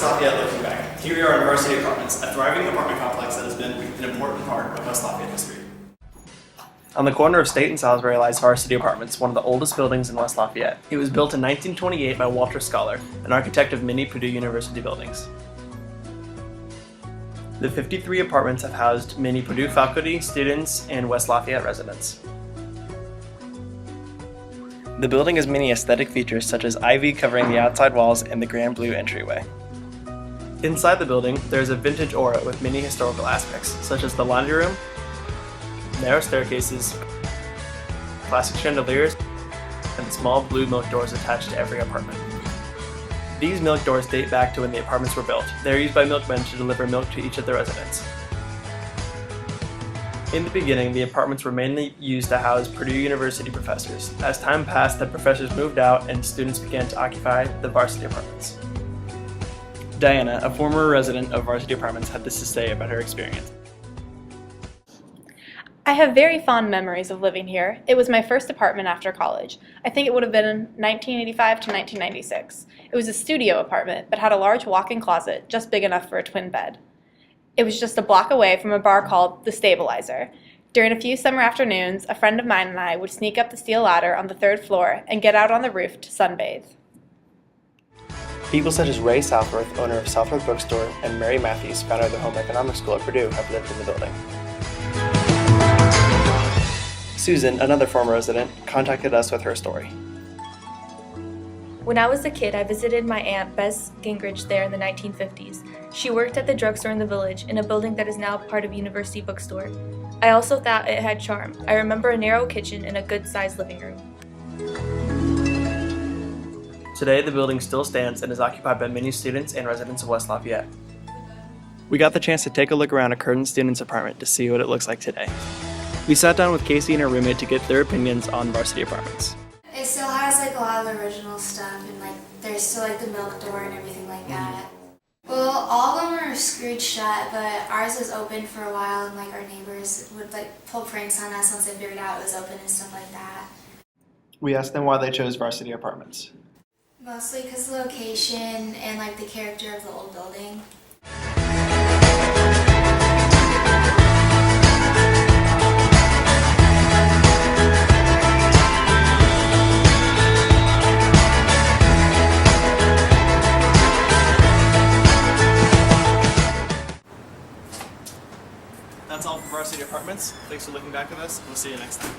West Lafayette looking back. Here we are in Varsity Apartments, a thriving apartment complex that has been an important part of West Lafayette history. On the corner of State and Salisbury lies Varsity Apartments, one of the oldest buildings in West Lafayette. It was built in 1928 by Walter Scholar, an architect of many Purdue University buildings. The 53 apartments have housed many Purdue faculty, students, and West Lafayette residents. The building has many aesthetic features such as ivy covering the outside walls and the grand blue entryway. Inside the building, there is a vintage aura with many historical aspects, such as the laundry room, narrow staircases, classic chandeliers, and small blue milk doors attached to every apartment. These milk doors date back to when the apartments were built. They are used by milkmen to deliver milk to each of the residents. In the beginning, the apartments were mainly used to house Purdue University professors. As time passed, the professors moved out and students began to occupy the Varsity Apartments. Diana, a former resident of Varsity Apartments, had this to say about her experience. I have very fond memories of living here. It was my first apartment after college. I think it would have been 1985 to 1996. It was a studio apartment, but had a large walk-in closet just big enough for a twin bed. It was just a block away from a bar called The Stabilizer. During a few summer afternoons, a friend of mine and I would sneak up the steel ladder on the 3rd floor and get out on the roof to sunbathe. People such as Ray Southworth, owner of Southworth Bookstore, and Mary Matthews, founder of the Home Economics School at Purdue, have lived in the building. Susan, another former resident, contacted us with her story. When I was a kid, I visited my aunt, Bess Gingrich, there in the 1950s. She worked at the drugstore in the village, in a building that is now part of University Bookstore. I also thought it had charm. I remember a narrow kitchen and a good-sized living room. Today, the building still stands and is occupied by many students and residents of West Lafayette. We got the chance to take a look around a current student's apartment to see what it looks like today. We sat down with Casey and her roommate to get their opinions on Varsity Apartments. It still has like a lot of the original stuff, and like there's still like the milk door and everything like that. Well, all of them are screwed shut, but ours was open for a while, and like our neighbors would like pull pranks on us once they figured out it was open and stuff like that. We asked them why they chose Varsity Apartments. Mostly because of the location and like the character of the old building. That's all for Varsity Apartments. Thanks for looking back with us. We'll see you next time.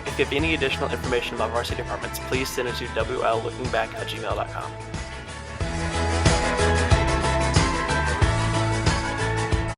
If you have any additional information about Varsity Apartments, please send it to wllookingback@gmail.com.